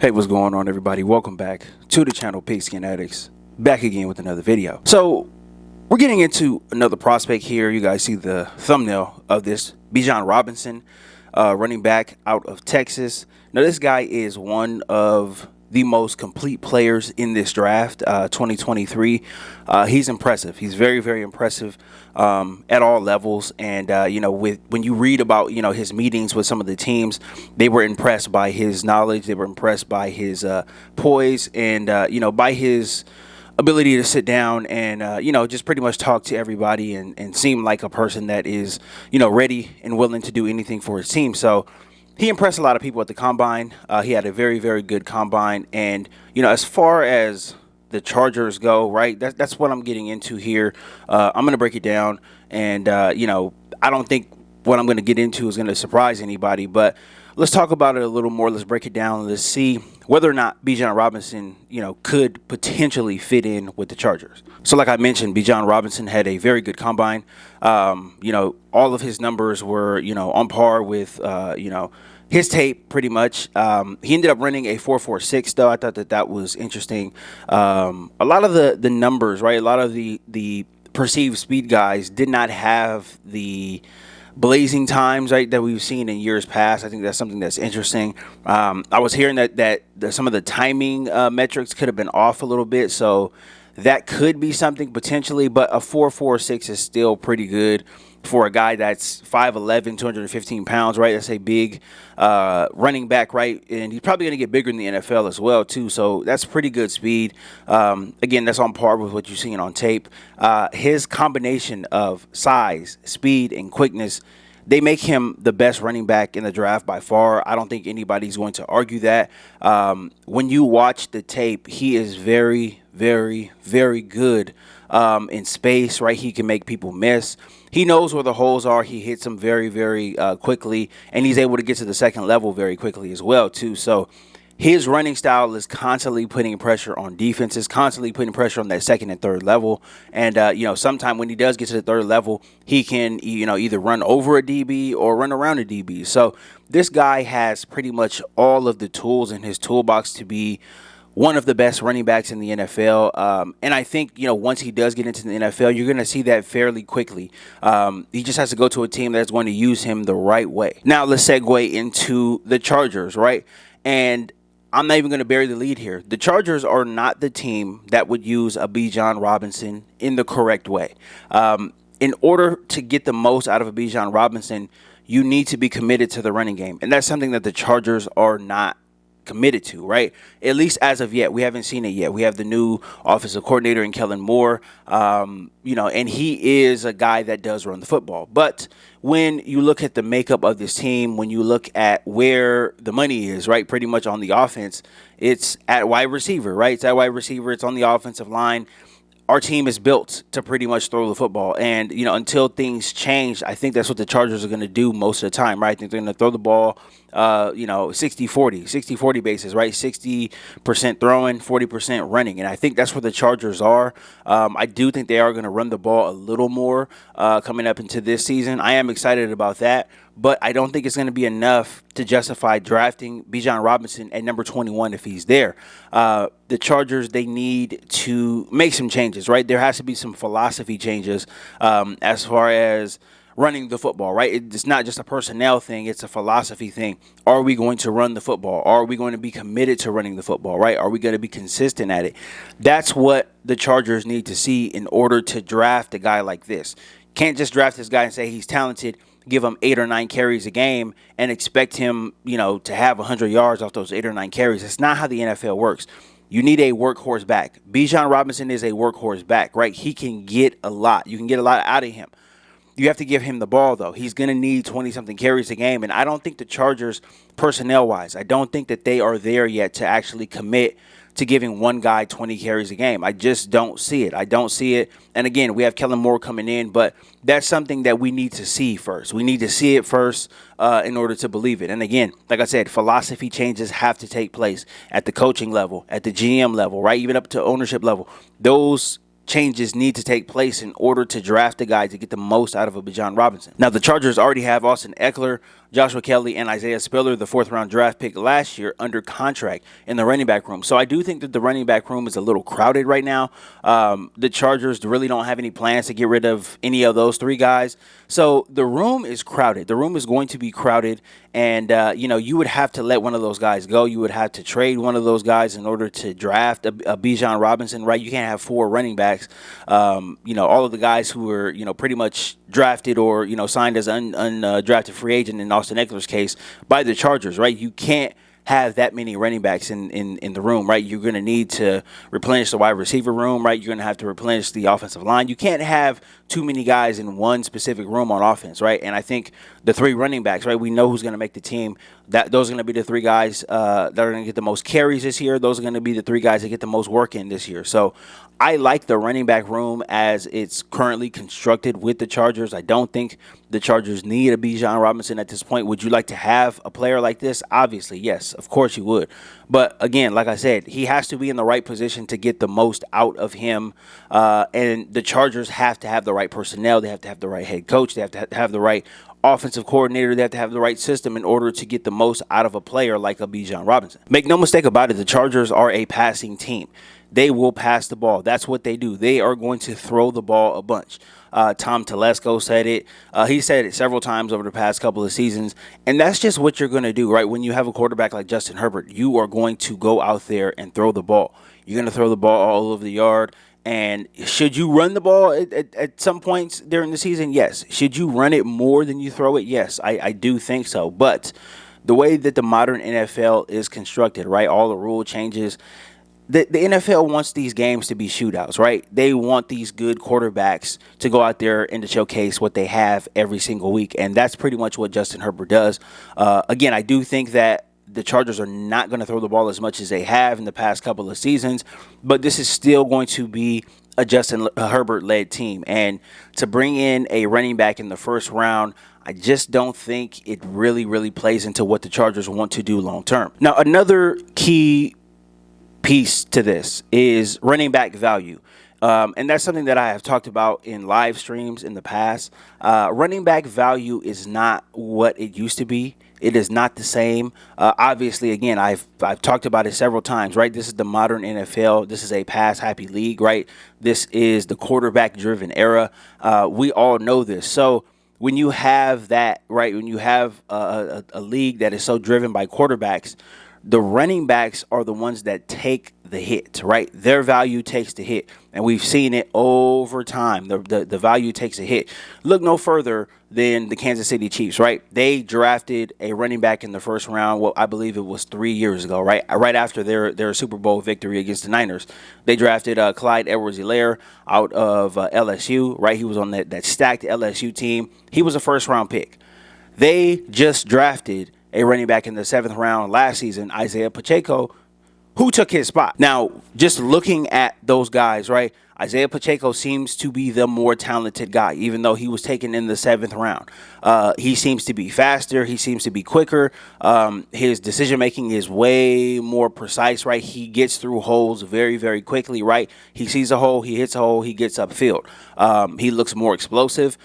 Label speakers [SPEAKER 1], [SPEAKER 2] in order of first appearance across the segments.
[SPEAKER 1] Hey, what's going on, everybody? Welcome back to the channel Pigskin Addicts. Back again with another video. So we're getting into another prospect here. You guys see the thumbnail of this. Bijan Robinson, running back out of Texas. Now this guy is one of the most complete players in this draft, 2023. He's impressive. He's very, very impressive at all levels. And, when you read about, his meetings with some of the teams, they were impressed by his knowledge. They were impressed by his poise and, by his ability to sit down and, just pretty much talk to everybody and seem like a person that is, ready and willing to do anything for his team. So he impressed a lot of people at the combine. He had a very, very good combine. And, as far as the Chargers go, right, that's what I'm getting into here. I'm going to break it down. And, I don't think what I'm going to get into is going to surprise anybody. But let's talk about it a little more. Let's break it down. Let's see whether or not Bijan Robinson, could potentially fit in with the Chargers. So like I mentioned, Bijan Robinson had a very good combine. All of his numbers were, on par with, his tape pretty much. He ended up running a 4.46 though. I thought that was interesting. A lot of the numbers, right? A lot of the perceived speed guys did not have the blazing times, right, that we've seen in years past. I think that's something that's interesting. I was hearing that some of the timing metrics could have been off a little bit, so that could be something potentially, but a 4.46 is still pretty good for a guy that's 5'11", 215 pounds, right? That's a big running back, right? And he's probably going to get bigger in the NFL as well, too. So that's pretty good speed. Again, that's on par with what you're seeing on tape. His combination of size, speed, and quickness, they make him the best running back in the draft by far. I don't think anybody's going to argue that. When you watch the tape, he is very, very, very good in space, right? He can make people miss. He knows where the holes are. He hits them very, very quickly, and he's able to get to the second level very quickly as well, too. So his running style is constantly putting pressure on defenses, constantly putting pressure on that second and third level. And, sometime when he does get to the third level, he can, either run over a DB or run around a DB. So this guy has pretty much all of the tools in his toolbox to be one of the best running backs in the NFL. And I think, once he does get into the NFL, you're going to see that fairly quickly. He just has to go to a team that's going to use him the right way. Now, let's segue into the Chargers, right? And I'm not even going to bury the lead here. The Chargers are not the team that would use a Bijan Robinson in the correct way. In order to get the most out of a Bijan Robinson, you need to be committed to the running game. And that's something that the Chargers are not committed to, right? At least as of yet. We haven't seen it yet. We have the new offensive coordinator in Kellen Moore, and he is a guy that does run the football. But when you look at the makeup of this team, when you look at where the money is, right, pretty much on the offense, it's at wide receiver, right? It's at wide receiver. It's on the offensive line. Our team is built to pretty much throw the football. And, until things change, I think that's what the Chargers are going to do most of the time, right? I think they're going to throw the ball, 60-40 basis, right? 60% throwing, 40% running. And I think that's where the Chargers are. I do think they are going to run the ball a little more coming up into this season. I am excited about that. But I don't think it's going to be enough to justify drafting Bijan Robinson at number 21 if he's there. The Chargers, they need to make some changes, right? There has to be some philosophy changes as far as running the football, right? It's not just a personnel thing. It's a philosophy thing. Are we going to run the football? Are we going to be committed to running the football, right? Are we going to be consistent at it? That's what the Chargers need to see in order to draft a guy like this. Can't just draft this guy and say he's talented, give him 8 or 9 carries a game and expect him, to have 100 yards off those 8 or 9 carries. That's not how the NFL works. You need a workhorse back. Bijan Robinson is a workhorse back, right? He can get a lot. You can get a lot out of him. You have to give him the ball, though. He's going to need 20-something carries a game, and I don't think the Chargers, personnel-wise, I don't think that they are there yet to actually commit to giving one guy 20 carries a game. I just don't see it. I don't see it. And again, we have Kellen Moore coming in, but that's something that we need to see first. We need to see it first in order to believe it. And again, like I said, philosophy changes have to take place at the coaching level, at the GM level, right? Even up to ownership level. Those changes need to take place in order to draft a guy to get the most out of a Bijan Robinson. Now, the Chargers already have Austin Eckler. Joshua Kelly, and Isaiah Spiller, the fourth-round draft pick last year, under contract in the running back room. So I do think that the running back room is a little crowded right now. The Chargers really don't have any plans to get rid of any of those three guys. So the room is crowded. The room is going to be crowded, and you would have to let one of those guys go. You would have to trade one of those guys in order to draft a Bijan Robinson, right? You can't have four running backs. All of the guys who were pretty much drafted or signed as undrafted free agent in Austin Eckler's case by the Chargers, right? You can't have that many running backs in the room, right? You're going to need to replenish the wide receiver room, right? You're going to have to replenish the offensive line. You can't have too many guys in one specific room on offense, right? And I think the three running backs, right? We know who's going to make the team. Those are going to be the three guys that are going to get the most carries this year. Those are going to be the three guys that get the most work in this year. So I like the running back room as it's currently constructed with the Chargers. I don't think the Chargers need a Bijan Robinson at this point. Would you like to have a player like this? Obviously, yes. Of course you would. But again, like I said, he has to be in the right position to get the most out of him. And the Chargers have to have the right personnel. They have to have the right head coach. They have to have the right offensive coordinator. They have to have the right system in order to get the most out of a player like a Bijan Robinson. Make no mistake about it, the Chargers are a passing team. They will pass the ball. That's what they do. They are going to throw the ball a bunch. Tom Telesco said it. He said it several times over the past couple of seasons. And that's just what you're going to do, right? When you have a quarterback like Justin Herbert, you are going to go out there and throw the ball. You're going to throw the ball all over the yard. And should you run the ball at some points during the season? Yes. Should you run it more than you throw it? Yes, I do think so. But the way that the modern NFL is constructed, right, all the rule changes, the NFL wants these games to be shootouts, right? They want these good quarterbacks to go out there and to showcase what they have every single week. And that's pretty much what Justin Herbert does. Again, I do think that the Chargers are not going to throw the ball as much as they have in the past couple of seasons, but this is still going to be a Justin Herbert-led team. And to bring in a running back in the first round, I just don't think it really plays into what the Chargers want to do long term. Now, another key piece to this is running back value. And that's something that I have talked about in live streams in the past. Running back value is not what it used to be. It is not the same. Obviously, again, I've talked about it several times, right? This is the modern NFL. This is a pass-happy league, right? This is the quarterback-driven era. We all know this. So when you have that, right, when you have a league that is so driven by quarterbacks, the running backs are the ones that take the hit, right? Their value takes the hit, and we've seen it over time. The value takes a hit. Look no further than the Kansas City Chiefs, right? They drafted a running back in the first round. Well, I believe it was 3 years ago, right? Right after their Super Bowl victory against the Niners, they drafted Clyde Edwards-Helaire out of LSU, right? He was on that stacked LSU team. He was a first-round pick. They just drafted a running back in the 7th round last season, Isaiah Pacheco, who took his spot. Now, just looking at those guys, right, Isaiah Pacheco seems to be the more talented guy, even though he was taken in the 7th round. He seems to be faster. He seems to be quicker. His decision-making is way more precise, right? He gets through holes very quickly, right? He sees a hole, he hits a hole, he gets upfield. He looks more explosive.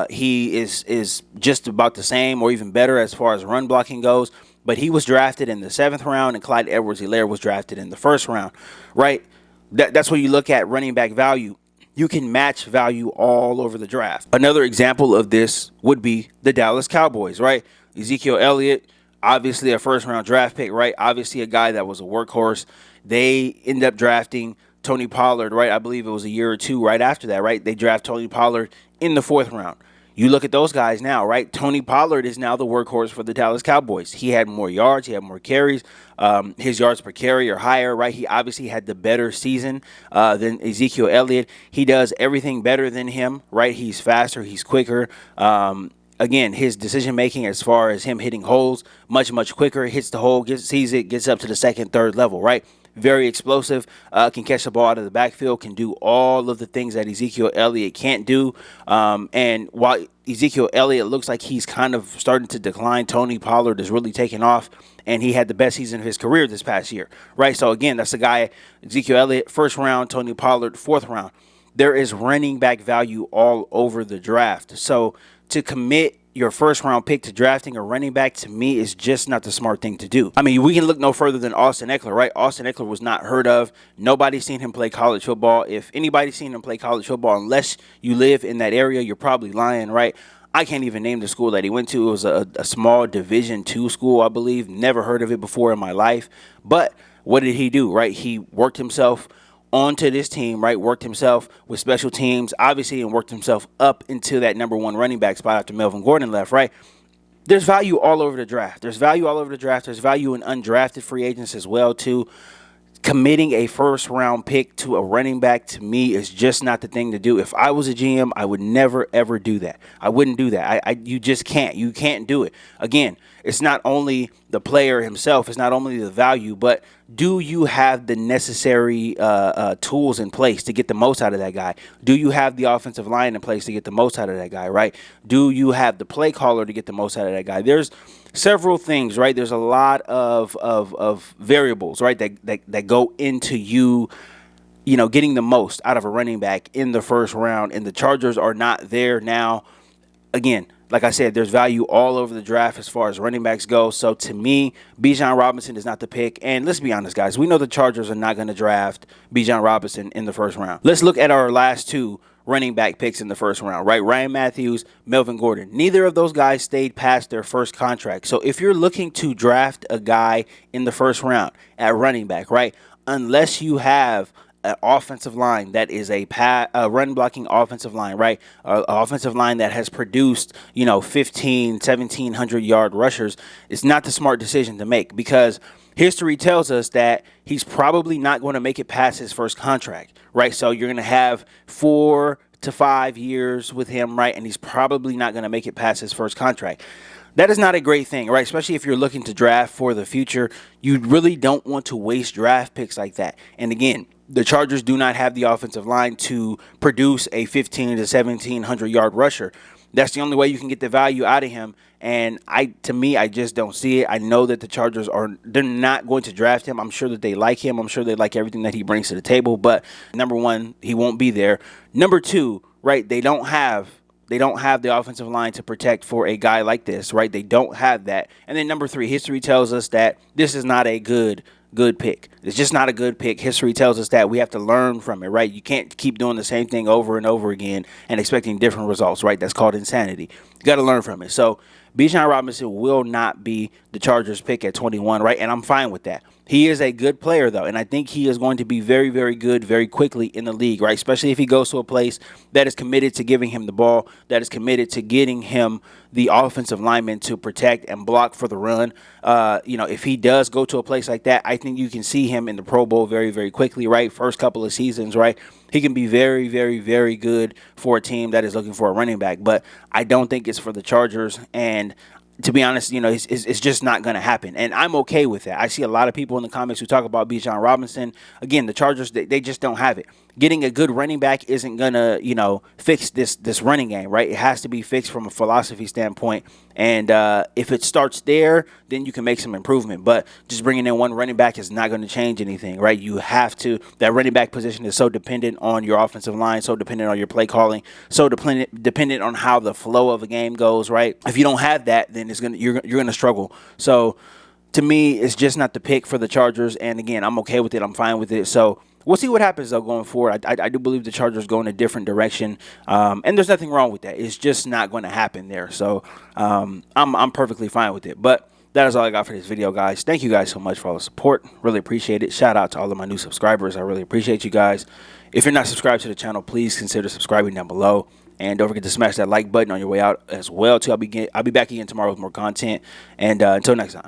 [SPEAKER 1] He is just about the same or even better as far as run blocking goes. But he was drafted in the 7th round, and Clyde Edwards-Helaire was drafted in the 1st round, right? That's where you look at running back value. You can match value all over the draft. Another example of this would be the Dallas Cowboys, right? Ezekiel Elliott, obviously a first-round draft pick, right? Obviously a guy that was a workhorse. They end up drafting Tony Pollard, right? I believe it was a year or two right after that, right? They draft Tony Pollard in the 4th round. You look at those guys now, right? Tony Pollard is now the workhorse for the Dallas Cowboys. He had more yards. He had more carries. His yards per carry are higher, right? He obviously had the better season than Ezekiel Elliott. He does everything better than him, right? He's faster. He's quicker. Again, his decision-making as far as him hitting holes, much quicker. Hits the hole, sees it, gets up to the 2nd, 3rd level, right? Very explosive, can catch the ball out of the backfield, can do all of the things that Ezekiel Elliott can't do. And while Ezekiel Elliott looks like he's kind of starting to decline, Tony Pollard is really taking off, and he had the best season of his career this past year, right? So, again, that's the guy, Ezekiel Elliott, 1st round, Tony Pollard, 4th round. There is running back value all over the draft. So, to commit your first round pick to drafting a running back, to me, is just not the smart thing to do. I mean, we can look no further than Austin Eckler, right? Austin Eckler was not heard of. Nobody's seen him play college football. If anybody's seen him play college football, unless you live in that area, you're probably lying, right? I can't even name the school that he went to. It was a small Division II school, I believe. Never heard of it before in my life. But what did he do, right? He worked himself onto this team, right? Worked himself with special teams, obviously, and worked himself up into that #1 running back spot after Melvin Gordon left, right? There's value all over the draft. There's value all over the draft. There's value in undrafted free agents as well, too. Committing a first-round pick to a running back, to me, is just not the thing to do. If I was a GM, I would never, ever do that. I wouldn't do that. You just can't. You can't do it. Again, it's not only the player himself. It's not only the value, but do you have the necessary tools in place to get the most out of that guy? Do you have the offensive line in place to get the most out of that guy, right? Do you have the play caller to get the most out of that guy? There's several things, right? There's a lot of variables, right, that go into you getting the most out of a running back in the first round, and the Chargers are not there now. Again, like I said, there's value all over the draft as far as running backs go. So to me, Bijan Robinson is not the pick. And let's be honest, guys, we know the Chargers are not going to draft Bijan Robinson in the first round. Let's look at our last two running back picks in the first round, right? Ryan Matthews, Melvin Gordon. Neither of those guys stayed past their first contract. So if you're looking to draft a guy in the first round at running back, right, unless you have an offensive line that is a run blocking offensive line, right? An offensive line that has produced, 1,700 yard rushers, it's not the smart decision to make, because history tells us that he's probably not going to make it past his first contract, right? So you're going to have 4 to 5 years with him, right? And he's probably not going to make it past his first contract. That is not a great thing, right? Especially if you're looking to draft for the future. You really don't want to waste draft picks like that. And again, the Chargers do not have the offensive line to produce a 1,500 to 1,700 yard rusher. That's the only way you can get the value out of him. And to me, I just don't see it. I know that the Chargers they're not going to draft him. I'm sure that they like him. I'm sure they like everything that he brings to the table. But number one, he won't be there. Number two, right, they don't have the offensive line to protect for a guy like this, right? They don't have that. And then number three, history tells us that this is not a good pick. It's just not a good pick. History tells us that we have to learn from it, right? You can't keep doing the same thing over and over again and expecting different results, right? That's called insanity. You got to learn from it. So Bijan Robinson will not be the Chargers pick at 21, right? And I'm fine with that. He is a good player, though, and I think he is going to be very, very good very quickly in the league, right? Especially if he goes to a place that is committed to giving him the ball, that is committed to getting him the offensive lineman to protect and block for the run. If he does go to a place like that, I think you can see him in the Pro Bowl very, very quickly, right? First couple of seasons, right? He can be very, very, very good for a team that is looking for a running back, but I don't think it's for the Chargers. And to be honest, it's just not going to happen. And I'm okay with that. I see a lot of people in the comments who talk about Bijan Robinson. Again, the Chargers, they just don't have it. Getting a good running back isn't going to, fix this running game, right? It has to be fixed from a philosophy standpoint. And if it starts there, then you can make some improvement. But just bringing in one running back is not going to change anything, right? You have to. That running back position is so dependent on your offensive line, so dependent on your play calling, so dependent on how the flow of a game goes, right? If you don't have that, then you're gonna struggle. So to me, it's just not the pick for the Chargers. And again, I'm okay with it. I'm fine with it. So we'll see what happens, though, going forward. I do believe the Chargers go in a different direction, and there's nothing wrong with that. It's just not going to happen there. So I'm perfectly fine with it. But that is all I got for this video, guys. Thank you guys so much for all the support. Really appreciate it. Shout out to all of my new subscribers. I really appreciate you guys. If you're not subscribed to the channel, please consider subscribing down below. And don't forget to smash that like button on your way out as well. I'll be back again tomorrow with more content. And until next time.